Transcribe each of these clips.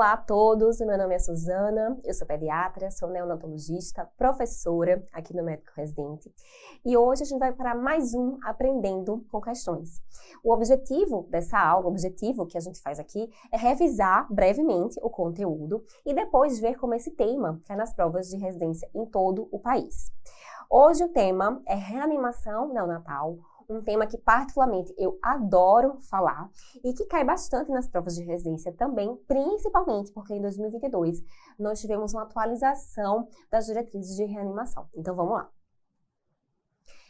Olá a todos, meu nome é Suzana, eu sou pediatra, sou neonatologista, professora aqui no Médico Residente e hoje a gente vai para mais um Aprendendo com Questões. O objetivo dessa aula, o objetivo que a gente faz aqui é revisar brevemente o conteúdo e depois ver como esse tema cai nas provas de residência em todo o país. Hoje o tema é reanimação neonatal, um tema que particularmente eu adoro falar e que cai bastante nas provas de residência também, principalmente porque em 2022 nós tivemos uma atualização das diretrizes de reanimação. Então vamos lá.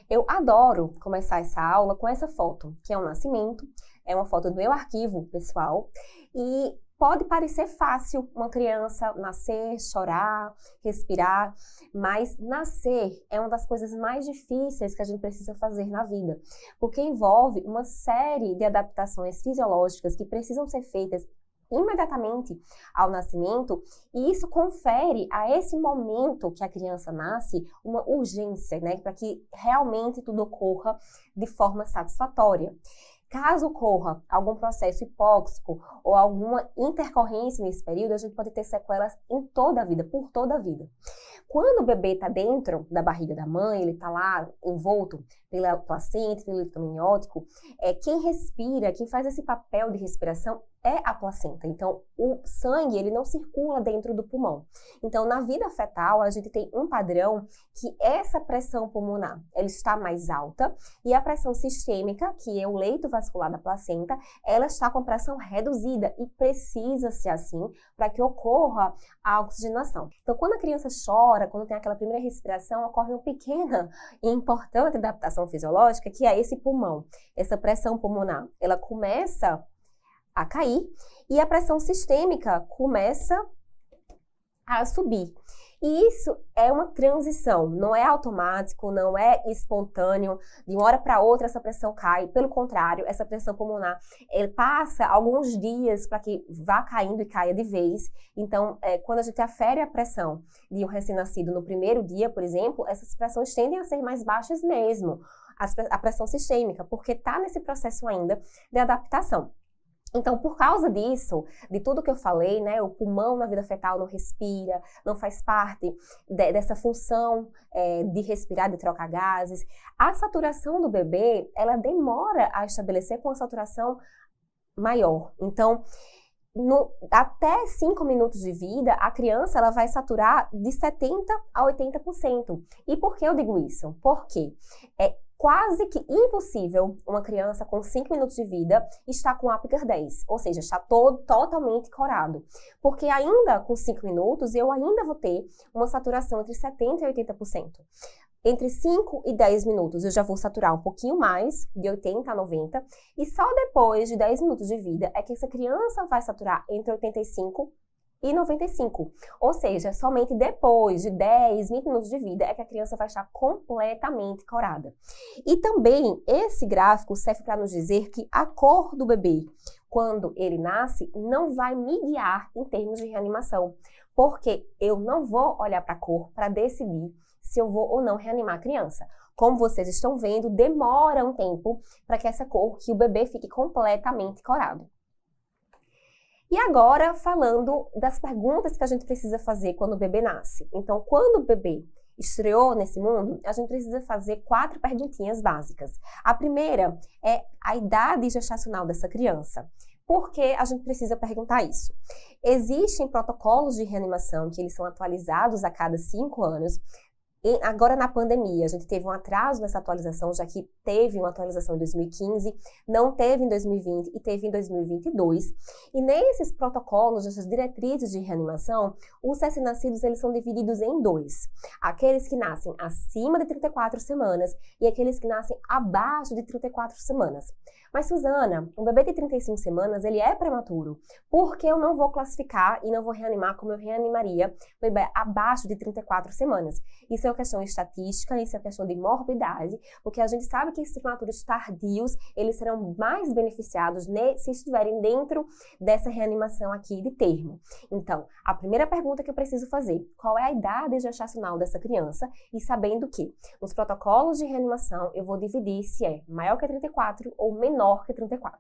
Eu adoro começar essa aula com essa foto, que é um nascimento, é uma foto do meu arquivo pessoal e pode parecer fácil uma criança nascer, chorar, respirar, mas nascer é uma das coisas mais difíceis que a gente precisa fazer na vida, porque envolve uma série de adaptações fisiológicas que precisam ser feitas imediatamente ao nascimento, e isso confere a esse momento que a criança nasce uma urgência, né, para que realmente tudo ocorra de forma satisfatória. Caso ocorra algum processo hipóxico ou alguma intercorrência nesse período, a gente pode ter sequelas em toda a vida, por toda a vida. Quando o bebê está dentro da barriga da mãe, ele está lá envolto pela placenta, pelo leito amniótico, quem respira, quem faz esse papel de respiração é a placenta. Então, o sangue, ele não circula dentro do pulmão. Então, na vida fetal, a gente tem um padrão que essa pressão pulmonar, ela está mais alta e a pressão sistêmica, que é o leito vascular da placenta, ela está com pressão reduzida e precisa ser assim para que ocorra a oxigenação. Então, quando a criança chora, quando tem aquela primeira respiração, ocorre uma pequena e importante adaptação fisiológica, que é esse pulmão. Essa pressão pulmonar, ela começa a cair e a pressão sistêmica começa a subir. E isso é uma transição, não é automático, não é espontâneo, de uma hora para outra essa pressão cai. Pelo contrário, essa pressão pulmonar passa alguns dias para que vá caindo e caia de vez. Então, quando a gente afere a pressão de um recém-nascido no primeiro dia, por exemplo, essas pressões tendem a ser mais baixas mesmo, a pressão sistêmica, porque está nesse processo ainda de adaptação. Então, por causa disso, de tudo que eu falei, né, o pulmão na vida fetal não respira, não faz parte dessa função de respirar, de trocar gases. A saturação do bebê, ela demora a estabelecer com a saturação maior. Então, até 5 minutos de vida, a criança ela vai saturar de 70% a 80%. E por que eu digo isso? Porque é quase que impossível uma criança com 5 minutos de vida estar com Apgar 10, ou seja, está totalmente corado. Porque ainda com 5 minutos, eu ainda vou ter uma saturação entre 70% e 80%. Entre 5 e 10 minutos, eu já vou saturar um pouquinho mais, de 80% a 90%, e só depois de 10 minutos de vida é que essa criança vai saturar entre 85% e 95%. Ou seja, somente depois de 10, 20 minutos de vida é que a criança vai estar completamente corada. E também esse gráfico serve para nos dizer que a cor do bebê, quando ele nasce, não vai me guiar em termos de reanimação, porque eu não vou olhar para a cor para decidir se eu vou ou não reanimar a criança. Como vocês estão vendo, demora um tempo para que essa cor, que o bebê fique completamente corado. E agora, falando das perguntas que a gente precisa fazer quando o bebê nasce. Então, quando o bebê estreou nesse mundo, a gente precisa fazer 4 perguntinhas básicas. A primeira é a idade gestacional dessa criança. Por que a gente precisa perguntar isso? Existem protocolos de reanimação que eles são atualizados a cada 5 anos. E agora na pandemia, a gente teve um atraso nessa atualização, já que teve uma atualização em 2015, não teve em 2020 e teve em 2022. E nesses protocolos, nessas diretrizes de reanimação, os recém-nascidos eles são divididos em 2. Aqueles que nascem acima de 34 semanas e aqueles que nascem abaixo de 34 semanas. Mas, Suzana, um bebê de 35 semanas, ele é prematuro. Por que eu não vou classificar e não vou reanimar como eu reanimaria um bebê abaixo de 34 semanas? Isso é uma questão estatística, isso é uma questão de morbidade, porque a gente sabe que esses prematuros tardios, eles serão mais beneficiados se estiverem dentro dessa reanimação aqui de termo. Então, a primeira pergunta que eu preciso fazer, qual é a idade gestacional dessa criança? E sabendo que nos protocolos de reanimação eu vou dividir se é maior que 34 ou menor que 34.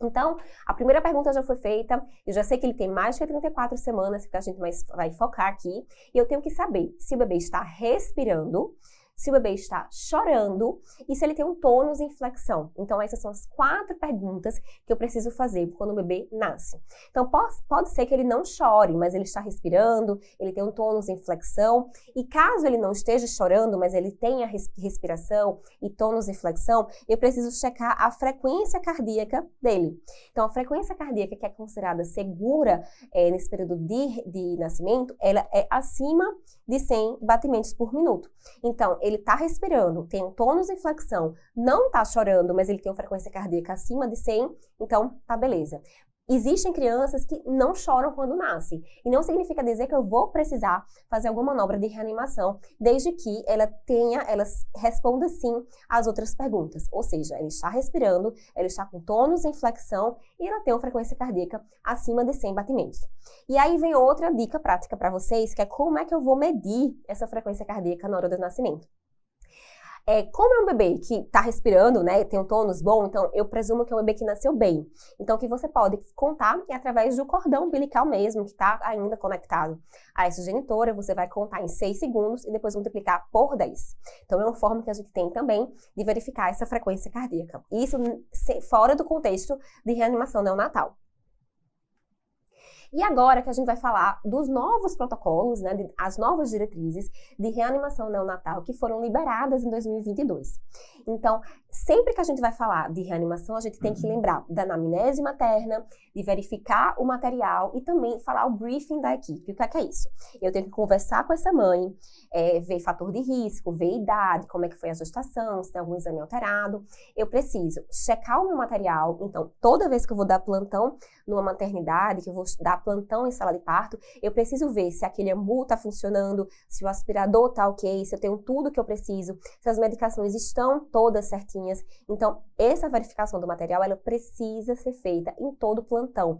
Então, a primeira pergunta já foi feita, eu já sei que ele tem mais de 34 semanas, que a gente vai focar aqui, e eu tenho que saber se o bebê está respirando, se o bebê está chorando e se ele tem um tônus em flexão. Então, essas são as 4 perguntas que eu preciso fazer quando o bebê nasce. Então, pode ser que ele não chore, mas ele está respirando, ele tem um tônus em flexão, e caso ele não esteja chorando, mas ele tenha respiração e tônus em flexão, eu preciso checar a frequência cardíaca dele. Então, a frequência cardíaca que é considerada segura nesse período de nascimento, ela é acima de 100 batimentos por minuto. Então, ele está respirando, tem um tônus em flexão, não está chorando, mas ele tem uma frequência cardíaca acima de 100, então tá beleza. Existem crianças que não choram quando nascem, e não significa dizer que eu vou precisar fazer alguma manobra de reanimação, desde que ela responda sim às outras perguntas. Ou seja, ele está respirando, ela está com tônus em flexão e ela tem uma frequência cardíaca acima de 100 batimentos. E aí vem outra dica prática para vocês, que é como é que eu vou medir essa frequência cardíaca na hora do nascimento. Como é um bebê que está respirando, né, tem um tônus bom, então eu presumo que é um bebê que nasceu bem. Então, o que você pode contar é através do cordão umbilical mesmo, que está ainda conectado a essa genitora, você vai contar em 6 segundos e depois multiplicar por 10. Então, é uma forma que a gente tem também de verificar essa frequência cardíaca. Isso fora do contexto de reanimação neonatal. E agora que a gente vai falar dos novos protocolos, né, as novas diretrizes de reanimação neonatal que foram liberadas em 2022. Então, sempre que a gente vai falar de reanimação, a gente tem que lembrar da anamnese materna, de verificar o material e também falar o briefing da equipe. O que é isso? Eu tenho que conversar com essa mãe, ver fator de risco, ver idade, como é que foi a gestação, se tem algum exame alterado. Eu preciso checar o meu material. Então, toda vez que eu vou dar plantão numa maternidade, que eu vou dar plantão em sala de parto, eu preciso ver se aquele AMBU está funcionando, se o aspirador está ok, se eu tenho tudo que eu preciso, se as medicações estão todas certinhas. Então, essa verificação do material, ela precisa ser feita em todo plantão.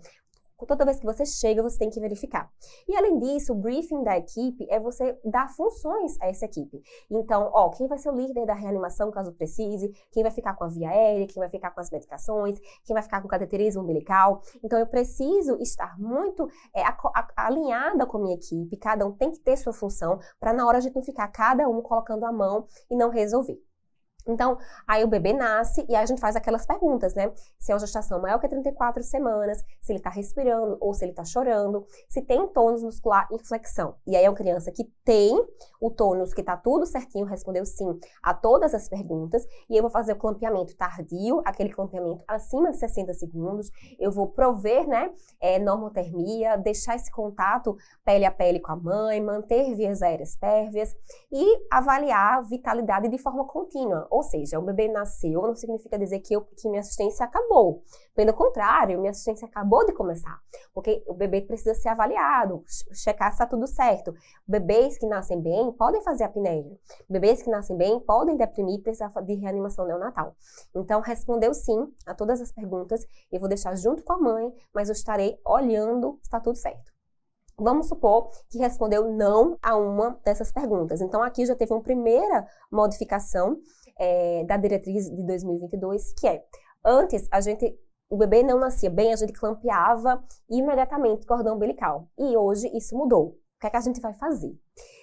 Toda vez que você chega, você tem que verificar. E além disso, o briefing da equipe é você dar funções a essa equipe. Então, quem vai ser o líder da reanimação, caso precise, quem vai ficar com a via aérea, quem vai ficar com as medicações, quem vai ficar com o cateterismo umbilical. Então, eu preciso estar muito alinhada com a minha equipe, cada um tem que ter sua função, para na hora a gente não ficar cada um colocando a mão e não resolver. Então, aí o bebê nasce e aí a gente faz aquelas perguntas, né? Se é uma gestação maior que 34 semanas, se ele tá respirando ou se ele tá chorando, se tem tônus muscular em flexão. E aí é uma criança que tem o tônus, que tá tudo certinho, respondeu sim a todas as perguntas, e eu vou fazer o clampeamento tardio, aquele clampeamento acima de 60 segundos, eu vou prover, né, normotermia, deixar esse contato pele a pele com a mãe, manter vias aéreas pérvias e avaliar a vitalidade de forma contínua. Ou seja, o bebê nasceu, não significa dizer que minha assistência acabou. Pelo contrário, minha assistência acabou de começar. Porque o bebê precisa ser avaliado, checar se está tudo certo. Bebês que nascem bem podem fazer apneia. Bebês que nascem bem podem deprimir e precisar de reanimação neonatal. Então, respondeu sim a todas as perguntas. Eu vou deixar junto com a mãe, mas eu estarei olhando se está tudo certo. Vamos supor que respondeu não a uma dessas perguntas. Então, aqui já teve uma primeira modificação da diretriz de 2022, que é, antes o bebê não nascia bem, a gente clampeava imediatamente o cordão umbilical. E hoje isso mudou. O que é que a gente vai fazer?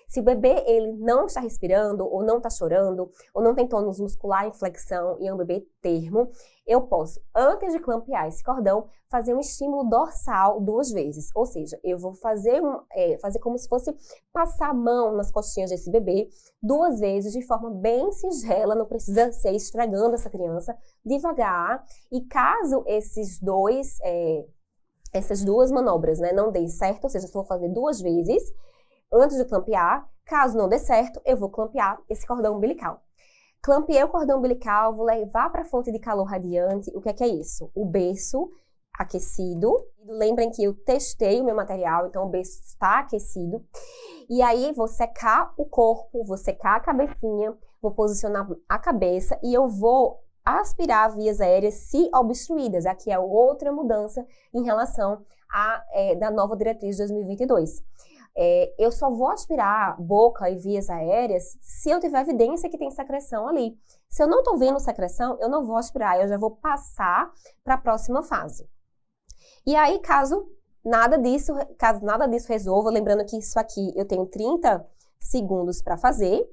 Se o bebê ele não está respirando, ou não está chorando, ou não tem tônus muscular em flexão e é um bebê termo, eu posso, antes de clampear esse cordão, fazer um estímulo dorsal 2 vezes. Ou seja, eu vou fazer como se fosse passar a mão nas costinhas desse bebê 2 vezes de forma bem singela, não precisa ser estragando essa criança, devagar. E caso essas 2 manobras, né, não deem certo, ou seja, eu vou fazer 2 vezes, antes de clampear, caso não dê certo, eu vou clampear esse cordão umbilical. Clampeei o cordão umbilical, vou levar para a fonte de calor radiante. O que é isso? O berço aquecido. Lembrem que eu testei o meu material, então o berço está aquecido. E aí vou secar o corpo, vou secar a cabecinha, vou posicionar a cabeça e eu vou aspirar vias aéreas se obstruídas. Aqui é outra mudança em relação da nova diretriz de 2022. eu só vou aspirar boca e vias aéreas se eu tiver evidência que tem secreção ali. Se eu não estou vendo secreção, eu não vou aspirar, eu já vou passar para a próxima fase. E aí, caso nada disso resolva, lembrando que isso aqui eu tenho 30 segundos para fazer.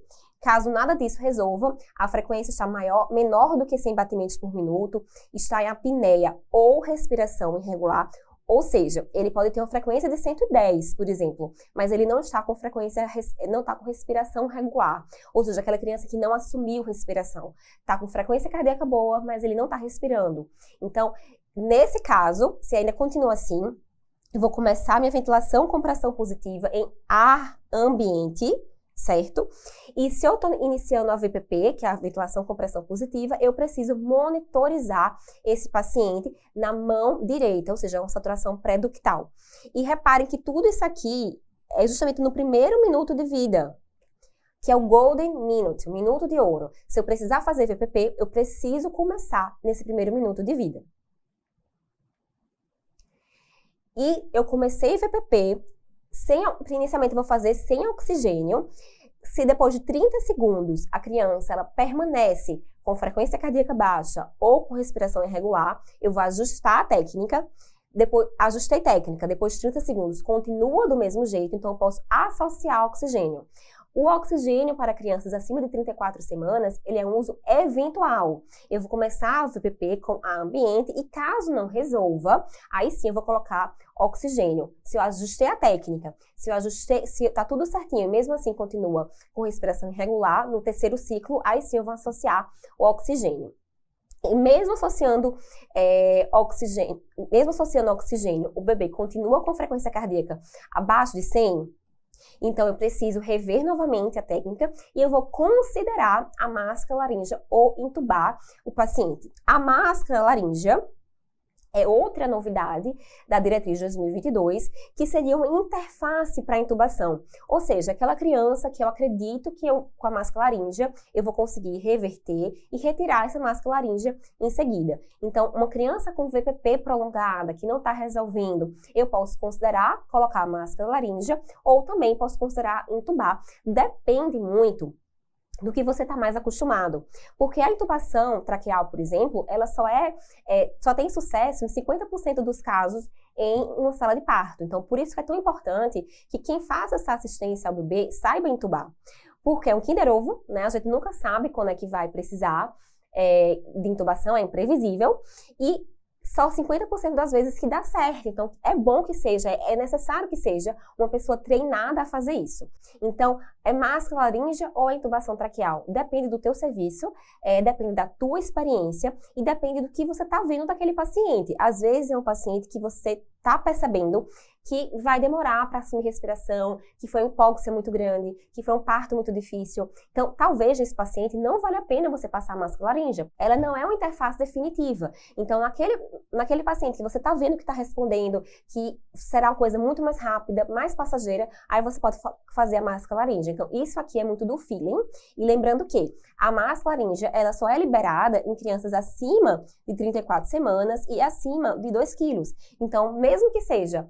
Caso nada disso resolva, a frequência está menor do que 100 batimentos por minuto, está em apneia ou respiração irregular, ou seja, ele pode ter uma frequência de 110, por exemplo, mas ele não está com respiração regular, ou seja, aquela criança que não assumiu respiração, está com frequência cardíaca boa, mas ele não está respirando. Então, nesse caso, se ainda continua assim, eu vou começar minha ventilação com pressão positiva em ar ambiente, certo? E se eu estou iniciando a VPP, que é a ventilação com pressão positiva, eu preciso monitorizar esse paciente na mão direita, ou seja, uma saturação pré-ductal. E reparem que tudo isso aqui é justamente no primeiro minuto de vida, que é o Golden Minute, o minuto de ouro. Se eu precisar fazer VPP, eu preciso começar nesse primeiro minuto de vida. E eu comecei VPP, inicialmente eu vou fazer sem oxigênio. Se depois de 30 segundos a criança ela permanece com frequência cardíaca baixa ou com respiração irregular, eu vou ajustar a técnica. Depois, ajustei técnica, depois de 30 segundos continua do mesmo jeito, então eu posso associar oxigênio. O oxigênio para crianças acima de 34 semanas, ele é um uso eventual. Eu vou começar o VPP com ar ambiente e caso não resolva, aí sim eu vou colocar oxigênio. Se eu ajustei a técnica, se tá tudo certinho e mesmo assim continua com respiração irregular, no terceiro ciclo, aí sim eu vou associar o oxigênio. E mesmo associando oxigênio, o bebê continua com frequência cardíaca abaixo de 100, então eu preciso rever novamente a técnica e eu vou considerar a máscara laríngea ou intubar o paciente. A máscara laríngea é outra novidade da diretriz 2022, que seria uma interface para intubação. Ou seja, aquela criança que eu acredito que com a máscara laríngea eu vou conseguir reverter e retirar essa máscara laríngea em seguida. Então, uma criança com VPP prolongada, que não está resolvendo, eu posso considerar colocar a máscara laríngea ou também posso considerar intubar. Depende muito do que você está mais acostumado. Porque a intubação traqueal, por exemplo, ela só tem sucesso em 50% dos casos em uma sala de parto. Então, por isso que é tão importante que quem faça essa assistência ao bebê saiba intubar. Porque é um Kinder Ovo, né? A gente nunca sabe quando é que vai precisar de intubação, é imprevisível. E só 50% das vezes que dá certo. Então, é bom que seja, é necessário que seja uma pessoa treinada a fazer isso. Então, é máscara laríngea ou intubação traqueal? Depende do teu serviço, depende da tua experiência e depende do que você está vendo daquele paciente. Às vezes, é um paciente que você está percebendo que vai demorar para assumir respiração, que foi uma hipóxia muito grande, que foi um parto muito difícil. Então, talvez esse paciente não vale a pena você passar a máscara laríngea. Ela não é uma interface definitiva. Então, naquele paciente que você está vendo que está respondendo, que será uma coisa muito mais rápida, mais passageira, aí você pode fazer a máscara laríngea. Então, isso aqui é muito do feeling. E lembrando que a máscara laríngea, ela só é liberada em crianças acima de 34 semanas e acima de 2 quilos. Então, mesmo que seja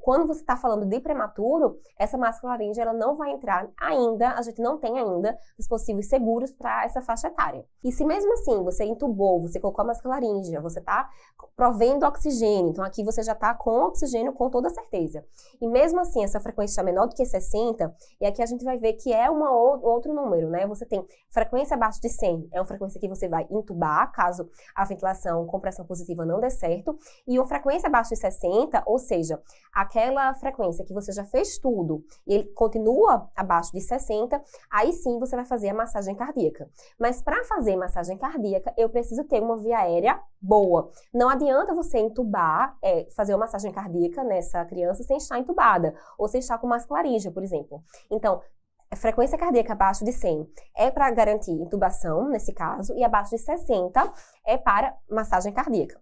quando você está falando de prematuro, essa máscara laríngea ela não vai entrar ainda, a gente não tem ainda dispositivos seguros para essa faixa etária. E se mesmo assim você intubou, você colocou a máscara laríngea, você está provendo oxigênio, então aqui você já está com oxigênio com toda certeza. E mesmo assim essa frequência está menor do que 60, e aqui a gente vai ver que é outro número, né? Você tem frequência abaixo de 100, é uma frequência que você vai intubar, caso a ventilação com pressão positiva não dê certo, e uma frequência abaixo de 60, ou seja, aquela frequência que você já fez tudo e ele continua abaixo de 60, aí sim você vai fazer a massagem cardíaca. Mas para fazer massagem cardíaca, eu preciso ter uma via aérea boa. Não adianta você intubar, fazer uma massagem cardíaca nessa criança sem estar intubada, ou sem estar com máscara laríngea, por exemplo. Então, a frequência cardíaca abaixo de 100 é para garantir intubação, nesse caso, e abaixo de 60 é para massagem cardíaca.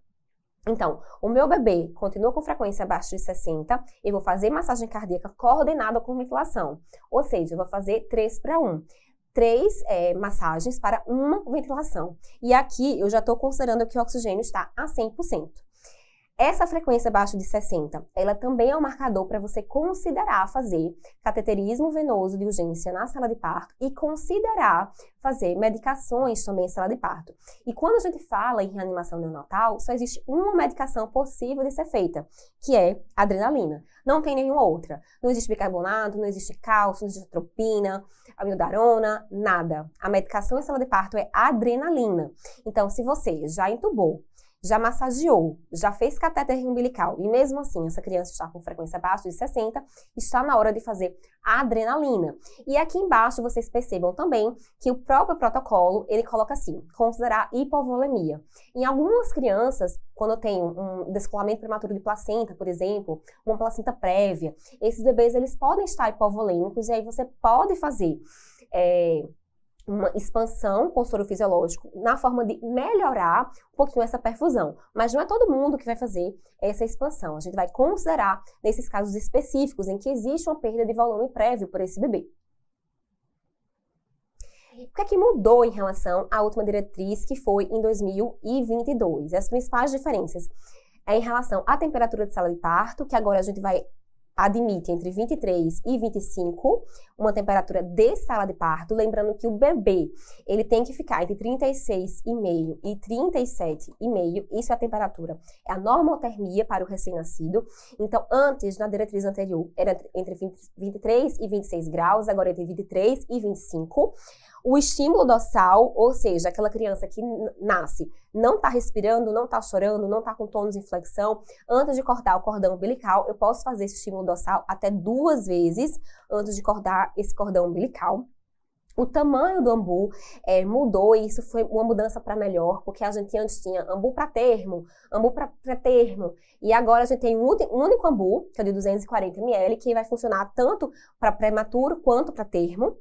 Então, o meu bebê continua com frequência abaixo de 60, eu vou fazer massagem cardíaca coordenada com ventilação. Ou seja, eu vou fazer 3-1. 3 massagens para uma ventilação. E aqui eu já estou considerando que o oxigênio está a 100%. Essa frequência abaixo de 60, ela também é um marcador para você considerar fazer cateterismo venoso de urgência na sala de parto e considerar fazer medicações também em sala de parto. E quando a gente fala em reanimação neonatal, só existe uma medicação possível de ser feita, que é a adrenalina. Não tem nenhuma outra. Não existe bicarbonato, não existe cálcio, não existe atropina, amiodarona, nada. A medicação em sala de parto é adrenalina. Então, se você já entubou, já massageou, já fez catéter umbilical e mesmo assim essa criança está com frequência abaixo de 60, está na hora de fazer a adrenalina. E aqui embaixo vocês percebam também que o próprio protocolo, ele coloca assim, considerar hipovolemia. Em algumas crianças, quando tem um descolamento prematuro de placenta, por exemplo, uma placenta prévia, esses bebês eles podem estar hipovolêmicos e aí você pode fazer uma expansão com soro fisiológico na forma de melhorar um pouquinho essa perfusão. Mas não é todo mundo que vai fazer essa expansão. A gente vai considerar nesses casos específicos em que existe uma perda de volume prévio por esse bebê. O que é que mudou em relação à última diretriz que foi em 2022? As principais diferenças é em relação à temperatura de sala de parto, que agora a gente vai admite entre 23 e 25, uma temperatura de sala de parto, lembrando que o bebê, ele tem que ficar entre 36,5 e 37,5, isso é a temperatura, é a normotermia para o recém-nascido. Então, antes, na diretriz anterior, era entre 23 e 26 graus, agora é entre 23 e 25. O estímulo dorsal, ou seja, aquela criança que nasce, não está respirando, não está chorando, não está com tônus em flexão, antes de cortar o cordão umbilical, eu posso fazer esse estímulo dorsal até 2 vezes antes de cortar esse cordão umbilical. O tamanho do ambu mudou e isso foi uma mudança para melhor, porque a gente antes tinha ambu para termo, ambu para pré-termo, e agora a gente tem um único ambu, que é de 240 ml, que vai funcionar tanto para prematuro quanto para termo.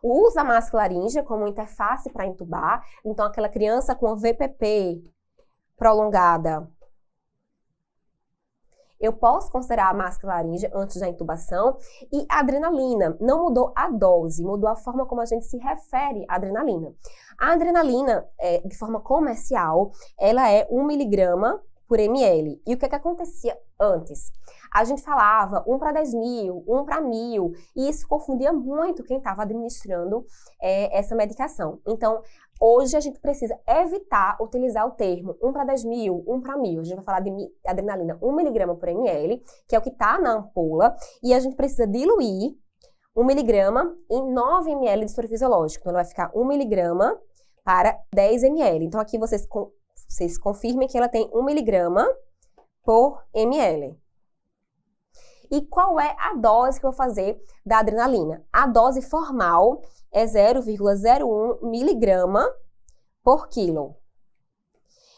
O uso da máscara laríngea como interface para intubar, então aquela criança com a VPP prolongada, eu posso considerar a máscara laríngea antes da intubação. E a adrenalina, não mudou a dose, mudou a forma como a gente se refere à adrenalina. A adrenalina, de forma comercial, ela é 1 miligrama por ml. E o que acontecia antes? A gente falava 1 para 10 mil, 1 para 1000, e isso confundia muito quem estava administrando essa medicação. Então, hoje a gente precisa evitar utilizar o termo 1 para 10 mil, 1 para 1000. A gente vai falar de adrenalina 1 miligrama por ml, que é o que está na ampola, e a gente precisa diluir 1 miligrama em 9 ml de soro fisiológico. Então, ela vai ficar 1 miligrama para 10 ml. Então, aqui vocês confirmem que ela tem 1 miligrama por ml. E qual é a dose que eu vou fazer da adrenalina? A dose formal é 0,01 miligrama por quilo.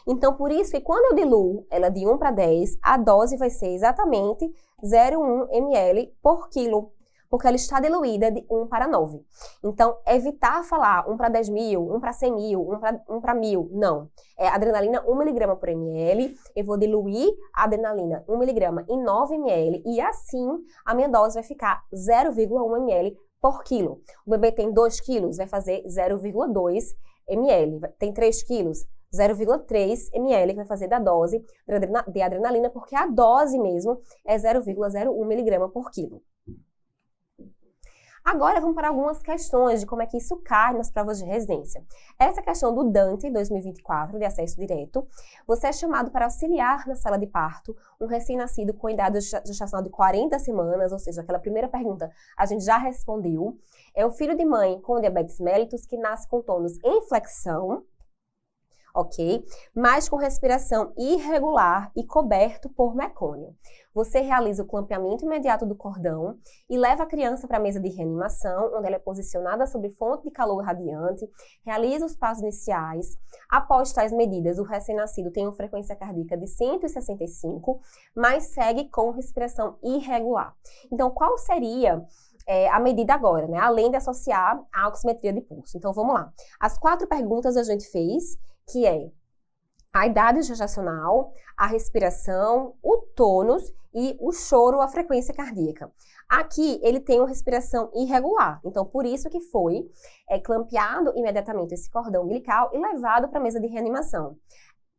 Então, por isso que quando eu diluo ela de 1 para 10, a dose vai ser exatamente 0,1 ml por quilo, porque ela está diluída de 1 para 9. Então, evitar falar 1 para 10 mil, 1 para 100 mil, 1 para 1000, não. É adrenalina 1 miligrama por ml, eu vou diluir a adrenalina 1 miligrama em 9 ml, e assim a minha dose vai ficar 0,1 ml por quilo. O bebê tem 2 quilos, vai fazer 0,2 ml. Tem 3 quilos, 0,3 ml que vai fazer da dose de adrenalina, porque a dose mesmo é 0,01 miligrama por quilo. Agora vamos para algumas questões de como é que isso cai nas provas de residência. Essa questão do Dante 2024, de acesso direto, você é chamado para auxiliar na sala de parto um recém-nascido com idade gestacional de 40 semanas, ou seja, aquela primeira pergunta a gente já respondeu. É um filho de mãe com diabetes mellitus que nasce com tônus em flexão, ok? Mas com respiração irregular e coberto por mecônio. Você realiza o clampeamento imediato do cordão e leva a criança para a mesa de reanimação, onde ela é posicionada sobre fonte de calor radiante, realiza os passos iniciais. Após tais medidas, o recém-nascido tem uma frequência cardíaca de 165, mas segue com respiração irregular. Então, qual seria a medida agora, né? Além de associar a oximetria de pulso. Então, vamos lá. As 4 perguntas a gente fez, que é a idade gestacional, a respiração, o tônus e o choro, a frequência cardíaca. Aqui, ele tem uma respiração irregular, então por isso que foi clampeado imediatamente esse cordão umbilical e levado para a mesa de reanimação.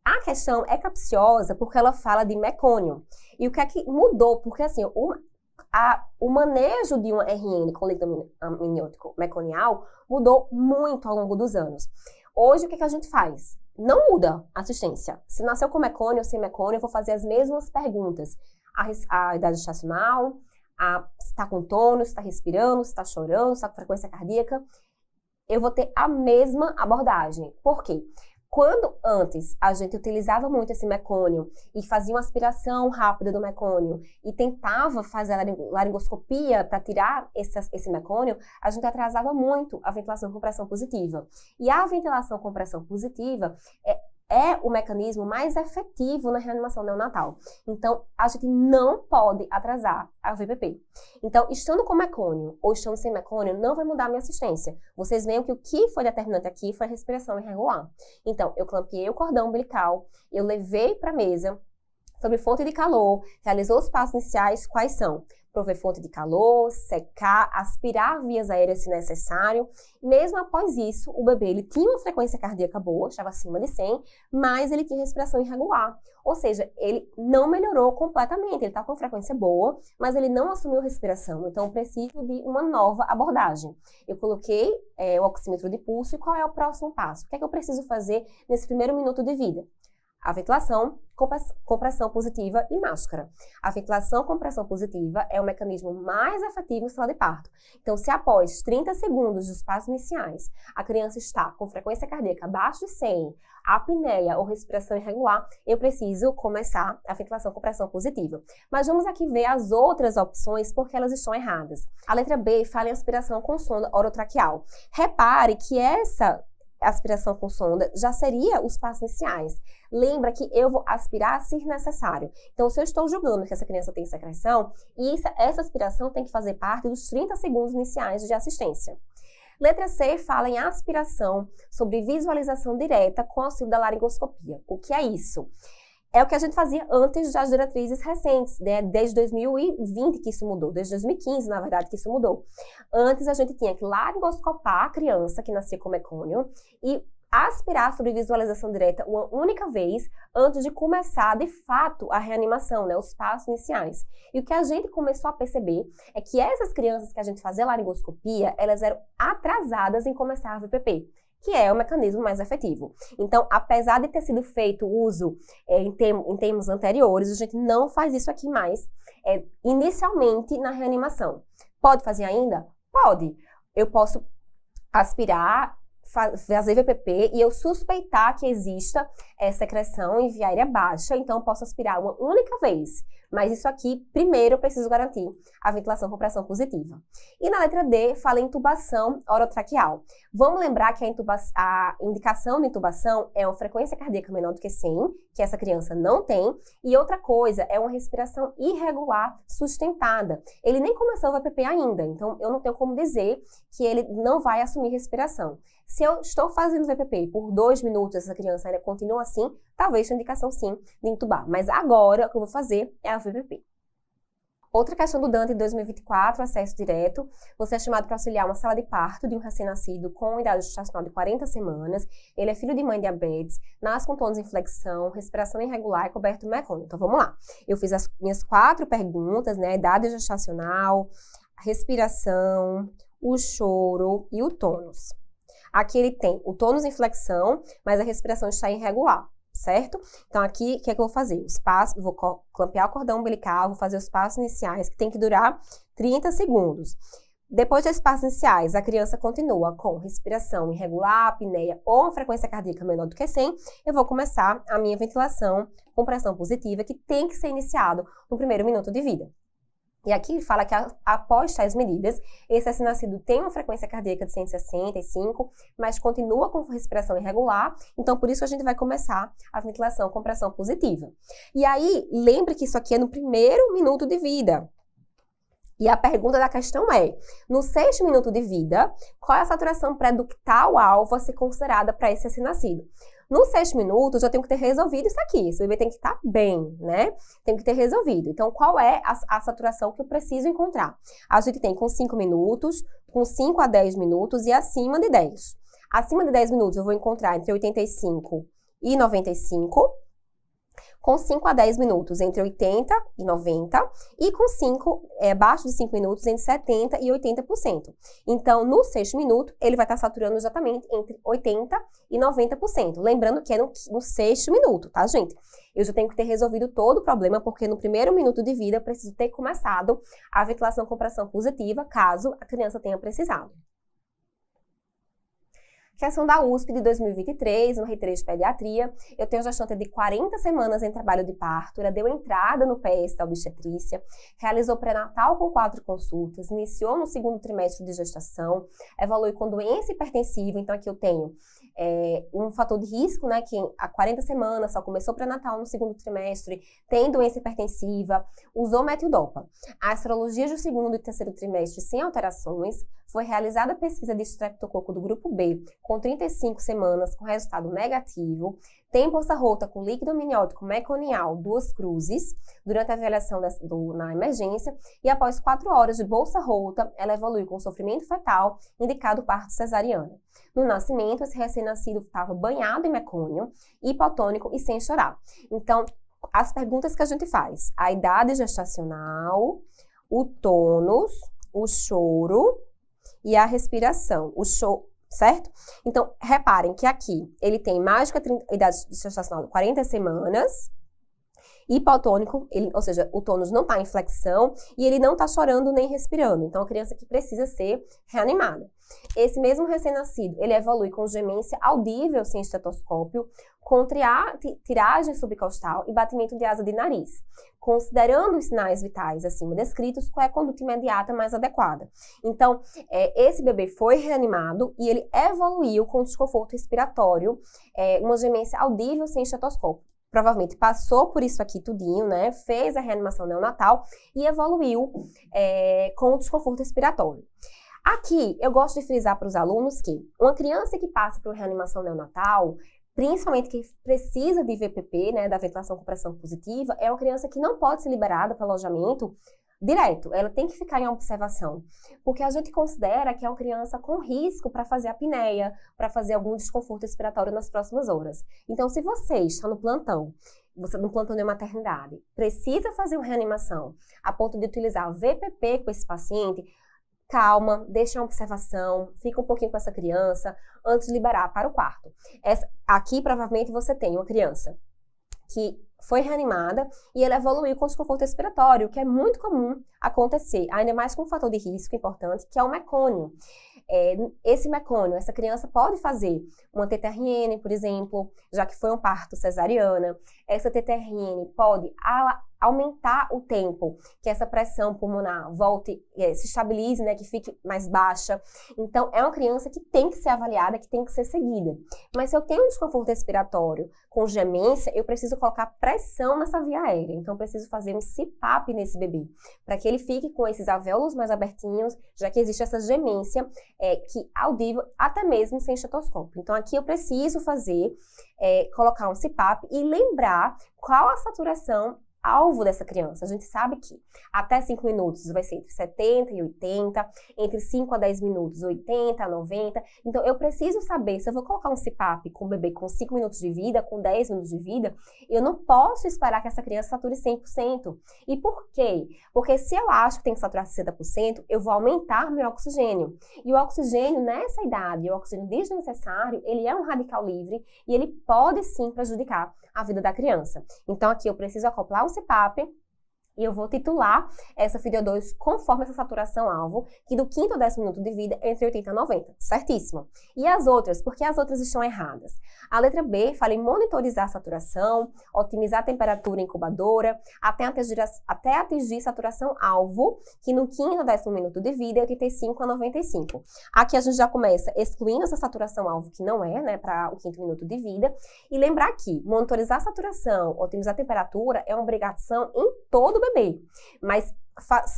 A questão é capciosa porque ela fala de mecônio. E o que é que mudou? Porque, assim, o manejo de uma RN com líquido amniótico meconial mudou muito ao longo dos anos. Hoje, o que é que a gente faz? Não muda a assistência. Se nasceu com mecônio ou sem mecônio, eu vou fazer as mesmas perguntas. A idade gestacional, se está com tônus, se está respirando, se está chorando, se está com frequência cardíaca. Eu vou ter a mesma abordagem. Por quê? Quando antes a gente utilizava muito esse mecônio e fazia uma aspiração rápida do mecônio e tentava fazer a laringoscopia para tirar esse mecônio, a gente atrasava muito a ventilação com pressão positiva. E a ventilação com pressão positiva é o mecanismo mais efetivo na reanimação neonatal. Então, a gente não pode atrasar a VPP. Então, estando com mecônio ou estando sem mecônio, não vai mudar a minha assistência. Vocês veem que o que foi determinante aqui foi a respiração irregular. Então, eu clampeei o cordão umbilical, eu levei para a mesa, sobre fonte de calor, realizou os passos iniciais, quais são? Prover fonte de calor, secar, aspirar vias aéreas se necessário. Mesmo após isso, o bebê ele tinha uma frequência cardíaca boa, estava acima de 100, mas ele tinha respiração irregular. Ou seja, ele não melhorou completamente, ele está com frequência boa, mas ele não assumiu respiração. Então, eu preciso de uma nova abordagem. Eu coloquei o oxímetro de pulso e qual é o próximo passo? O que é que eu preciso fazer nesse primeiro minuto de vida? A ventilação com pressão positiva e máscara. A ventilação com pressão positiva é o mecanismo mais efetivo em sala de parto. Então, se após 30 segundos dos passos iniciais, a criança está com frequência cardíaca abaixo de 100, apneia ou respiração irregular, eu preciso começar a ventilação com pressão positiva. Mas vamos aqui ver as outras opções porque elas estão erradas. A letra B fala em aspiração com sonda orotraqueal. Repare que essa aspiração com sonda já seria os passos iniciais. Lembra que eu vou aspirar se necessário. Então, se eu estou julgando que essa criança tem secreção, essa aspiração tem que fazer parte dos 30 segundos iniciais de assistência. Letra C fala em aspiração sobre visualização direta com auxílio da laringoscopia. O que é isso? É o que a gente fazia antes das diretrizes recentes, né? Desde 2020 que isso mudou, desde 2015, na verdade, que isso mudou. Antes a gente tinha que laringoscopar a criança que nascia com mecônio e aspirar sobre visualização direta uma única vez antes de começar, de fato, a reanimação, né? Os passos iniciais. E o que a gente começou a perceber é que essas crianças que a gente fazia laringoscopia, elas eram atrasadas em começar a VPP, que é o mecanismo mais efetivo. Então, apesar de ter sido feito uso em termos anteriores, a gente não faz isso aqui mais, inicialmente na reanimação. Pode fazer ainda? Pode. Eu posso aspirar, fazer VPP e eu suspeitar que exista secreção em via aérea baixa, então eu posso aspirar uma única vez. Mas isso aqui, primeiro eu preciso garantir a ventilação com pressão positiva. E na letra D, fala em intubação orotraqueal. Vamos lembrar que a indicação de intubação é uma frequência cardíaca menor do que 100, que essa criança não tem, e outra coisa é uma respiração irregular sustentada. Ele nem começou o VPP ainda, então eu não tenho como dizer que ele não vai assumir respiração. Se eu estou fazendo VPP por 2 minutos, essa criança ainda continua assim, talvez tenha indicação sim de intubar. Mas agora o que eu vou fazer é a VPP. Outra questão do Dante de 2024, acesso direto. Você é chamado para auxiliar uma sala de parto de um recém-nascido com idade gestacional de 40 semanas. Ele é filho de mãe diabetes, nasce com tônus em flexão, respiração irregular e coberto mecônio. Então vamos lá. Eu fiz as minhas 4 perguntas, né? Idade gestacional, respiração, o choro e o tônus. Aqui ele tem o tônus em flexão, mas a respiração está irregular, certo? Então aqui, o que é que eu vou fazer? Os passos, eu vou clampear o cordão umbilical, vou fazer os passos iniciais, que tem que durar 30 segundos. Depois desses passos iniciais, a criança continua com respiração irregular, apneia ou uma frequência cardíaca menor do que 100, eu vou começar a minha ventilação com pressão positiva, que tem que ser iniciado no primeiro minuto de vida. E aqui fala que após tais medidas, esse recém-nascido tem uma frequência cardíaca de 165, mas continua com respiração irregular, então por isso a gente vai começar a ventilação com pressão positiva. E aí, lembre que isso aqui é no primeiro minuto de vida. E a pergunta da questão é, no 6º minuto de vida, qual é a saturação pré-ductal alvo a ser considerada para esse recém-nascido? Nos 6 minutos, eu tenho que ter resolvido isso aqui. Esse bebê tem que estar bem, né? Tem que ter resolvido. Então, qual é a saturação que eu preciso encontrar? A gente tem com 5 minutos, com 5 a 10 minutos e acima de 10. Acima de 10 minutos, eu vou encontrar entre 85 e 95, com 5 a 10 minutos entre 80 e 90, e com abaixo de 5 minutos entre 70 e 80%. Então, no sexto minuto, ele vai estar saturando exatamente entre 80 e 90%. Lembrando que é no sexto minuto, tá, gente? Eu já tenho que ter resolvido todo o problema, porque no primeiro minuto de vida eu preciso ter começado a ventilação com pressão positiva, caso a criança tenha precisado. Questão da USP de 2023, no Retrês de Pediatria. Eu tenho gestante de 40 semanas em trabalho de parto, ela deu entrada no PS da obstetrícia, realizou pré-natal com 4 consultas, iniciou no segundo trimestre de gestação, evolui com doença hipertensiva, então aqui eu tenho um fator de risco, né, que há 40 semanas, só começou pré-natal no segundo trimestre, tem doença hipertensiva, usou metildopa. A astrologia do segundo e terceiro trimestre sem alterações, foi realizada a pesquisa de estreptococo do grupo B, com 35 semanas, com resultado negativo, tem bolsa rota com líquido amniótico meconial 2 cruzes, durante a avaliação na emergência, e após 4 horas de bolsa rota, ela evolui com sofrimento fetal, indicado parto cesariano. No nascimento, esse recém-nascido estava banhado em mecônio, hipotônico e sem chorar. Então, as perguntas que a gente faz: a idade gestacional, o tônus, o choro e a respiração. O choro, certo? Então, reparem que aqui ele tem mais de idade gestacional de 40 semanas, hipotônico, ou seja, o tônus não está em flexão e ele não está chorando nem respirando. Então, a criança que precisa ser reanimada. Esse mesmo recém-nascido, ele evolui com gemência audível sem estetoscópio, com tiragem subcostal e batimento de asa de nariz. Considerando os sinais vitais acima descritos, qual é a conduta imediata mais adequada? Então, esse bebê foi reanimado e ele evoluiu com desconforto respiratório, uma gemência audível sem estetoscópio. Provavelmente passou por isso aqui tudinho, né? Fez a reanimação neonatal e evoluiu com desconforto respiratório. Aqui, eu gosto de frisar para os alunos que uma criança que passa por reanimação neonatal, principalmente que precisa de VPP, né, da ventilação com pressão positiva, é uma criança que não pode ser liberada para alojamento direto, ela tem que ficar em observação, porque a gente considera que é uma criança com risco para fazer apneia, para fazer algum desconforto respiratório nas próximas horas. Então, se você está no plantão de maternidade, precisa fazer uma reanimação a ponto de utilizar VPP com esse paciente, calma, deixa a observação, fica um pouquinho com essa criança antes de liberar para o quarto. Aqui, provavelmente, você tem uma criança que foi reanimada e ela evoluiu com desconforto respiratório, que é muito comum acontecer, ainda mais com um fator de risco importante, que é o mecônio. Esse mecônio, essa criança pode fazer uma TTRN, por exemplo, já que foi um parto cesariana. Essa TTRN pode aumentar o tempo que essa pressão pulmonar volte, se estabilize, né, que fique mais baixa. Então, é uma criança que tem que ser avaliada, que tem que ser seguida. Mas se eu tenho um desconforto respiratório com gemência, eu preciso colocar pressão nessa via aérea. Então, eu preciso fazer um CPAP nesse bebê, para que ele fique com esses alvéolos mais abertinhos, já que existe essa gemência que audível, até mesmo sem estetoscópio. Então, aqui eu preciso colocar um CPAP e lembrar qual a saturação alvo dessa criança. A gente sabe que até 5 minutos vai ser entre 70 e 80, entre 5 a 10 minutos 80 a 90. Então, eu preciso saber, se eu vou colocar um CPAP com o bebê com 5 minutos de vida, com 10 minutos de vida, eu não posso esperar que essa criança sature 100%. E por quê? Porque se eu acho que tem que saturar 60%, eu vou aumentar meu oxigênio. E o oxigênio nessa idade, o oxigênio desnecessário, ele é um radical livre e ele pode sim prejudicar a vida da criança. Então, aqui eu preciso acoplar o CPAP e eu vou titular essa FiDO2 conforme essa saturação-alvo, que do 5º ao 10º minuto de vida é entre 80 e 90, certíssimo. E as outras? Por que as outras estão erradas? A letra B fala em monitorizar a saturação, otimizar a temperatura incubadora, até atingir saturação-alvo, que no 5º ao 10º minuto de vida é 85 a 95. Aqui a gente já começa excluindo essa saturação-alvo, que não é, né, para o 5º minuto de vida. E lembrar que monitorizar a saturação, otimizar a temperatura é uma obrigação em todo bebê, mas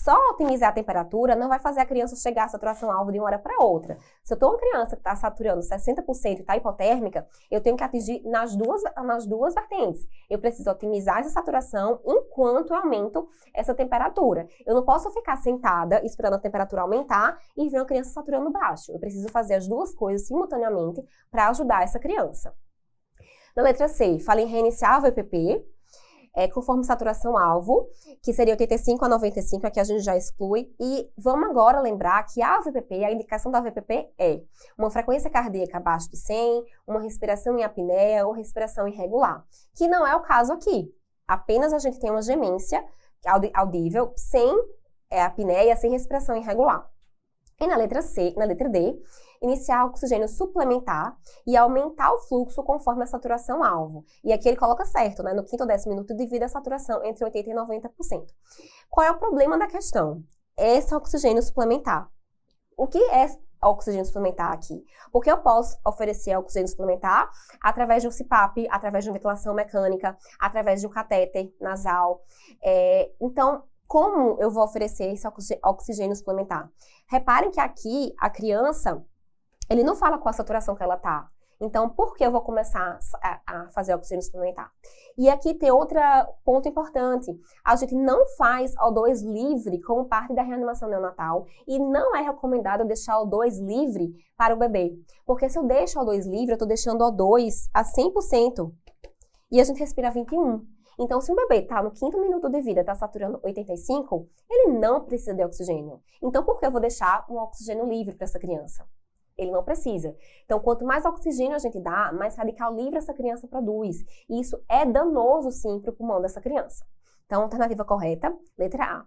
só otimizar a temperatura não vai fazer a criança chegar à saturação-alvo de uma hora para outra. Se eu estou uma criança que está saturando 60% e está hipotérmica, eu tenho que atingir nas duas vertentes. Eu preciso otimizar essa saturação enquanto eu aumento essa temperatura. Eu não posso ficar sentada esperando a temperatura aumentar e ver uma criança saturando baixo. Eu preciso fazer as duas coisas simultaneamente para ajudar essa criança. Na letra C, fala em reiniciar a VPP, conforme saturação-alvo, que seria 85 a 95, aqui a gente já exclui. E vamos agora lembrar que a VPP, a indicação da VPP é uma frequência cardíaca abaixo de 100, uma respiração em apneia ou respiração irregular, que não é o caso aqui. Apenas a gente tem uma gemência audível sem apneia, sem respiração irregular. E na letra D, iniciar oxigênio suplementar e aumentar o fluxo conforme a saturação-alvo. E aqui ele coloca certo, né? No 5º ou 10º minuto, divide a saturação entre 80% e 90%. Qual é o problema da questão? Esse oxigênio suplementar. O que é oxigênio suplementar aqui? Porque eu posso oferecer oxigênio suplementar através de um CPAP, através de uma ventilação mecânica, através de um catéter nasal. Então, como eu vou oferecer esse oxigênio suplementar? Reparem que aqui a criança, ele não fala qual a saturação que ela tá. Então, por que eu vou começar a fazer oxigênio suplementar? E aqui tem outro ponto importante. A gente não faz O2 livre como parte da reanimação neonatal e não é recomendado deixar O2 livre para o bebê. Porque se eu deixo O2 livre, eu estou deixando O2 a 100% e a gente respira 21%. Então, se um bebê está no 5º minuto de vida, está saturando 85, ele não precisa de oxigênio. Então, por que eu vou deixar um oxigênio livre para essa criança? Ele não precisa. Então, quanto mais oxigênio a gente dá, mais radical livre essa criança produz. E isso é danoso, sim, para o pulmão dessa criança. Então, alternativa correta, letra A.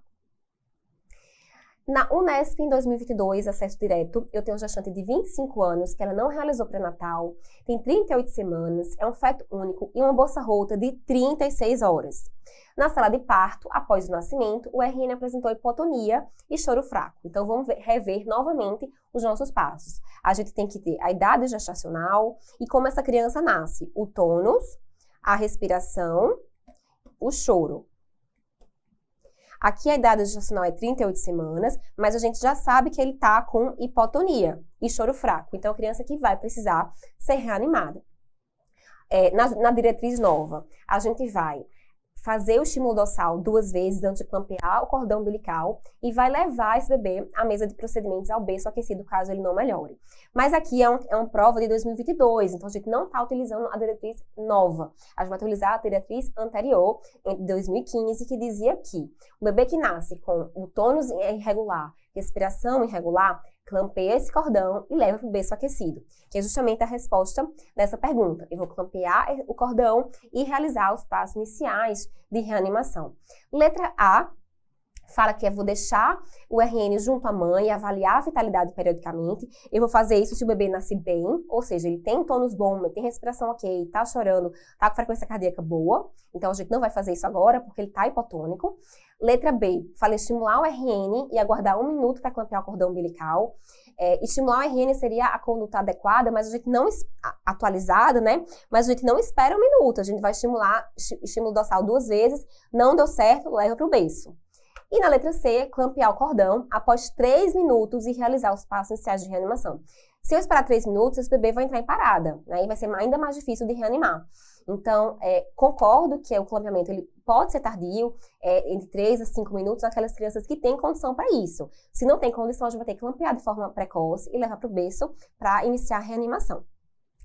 Na Unesp, em 2022, acesso direto, eu tenho uma gestante de 25 anos, que ela não realizou pré-natal, tem 38 semanas, é um feto único e uma bolsa rota de 36 horas. Na sala de parto, após o nascimento, o RN apresentou hipotonia e choro fraco. Então, vamos rever novamente os nossos passos. A gente tem que ter a idade gestacional e como essa criança nasce, o tônus, a respiração, o choro. Aqui a idade gestacional é 38 semanas, mas a gente já sabe que ele está com hipotonia e choro fraco. Então, a criança que vai precisar ser reanimada. Na diretriz nova, a gente vai fazer o estímulo dorsal 2 vezes antes de clampear o cordão umbilical e vai levar esse bebê à mesa de procedimentos ao berço aquecido, caso ele não melhore. Mas aqui é uma prova de 2022, então a gente não está utilizando a diretriz nova. A gente vai utilizar a diretriz anterior, em 2015, que dizia que o bebê que nasce com o tônus irregular, respiração irregular, clampeia esse cordão e leva para o berço aquecido, que é justamente a resposta dessa pergunta. Eu vou clampear o cordão e realizar os passos iniciais de reanimação. Letra A fala que eu vou deixar o RN junto à mãe e avaliar a vitalidade periodicamente. Eu vou fazer isso se o bebê nasce bem, ou seja, ele tem tônus bom, ele tem respiração ok, tá chorando, tá com frequência cardíaca boa. Então, a gente não vai fazer isso agora porque ele tá hipotônico. Letra B, fala estimular o RN e aguardar 1 minuto para clampear o cordão umbilical. Estimular o RN seria a conduta adequada, mas a gente não atualizada, né? Mas a gente não espera 1 minuto. A gente vai estimular estímulo dorsal 2 vezes, não deu certo, leva para o berço. E na letra C, clampear o cordão após 3 minutos e realizar os passos iniciais de reanimação. Se eu esperar 3 minutos, esse bebê vai entrar em parada, né? E vai ser ainda mais difícil de reanimar. Então, concordo que o clampeamento ele pode ser tardio, entre 3 a 5 minutos, naquelas crianças que têm condição para isso. Se não tem condição, a gente vai ter que clampear de forma precoce e levar para o berço para iniciar a reanimação.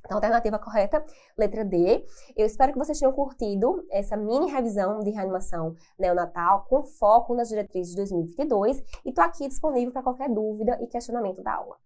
Então, alternativa correta, letra D. Eu espero que vocês tenham curtido essa mini revisão de reanimação neonatal com foco nas diretrizes de 2022 e estou aqui disponível para qualquer dúvida e questionamento da aula.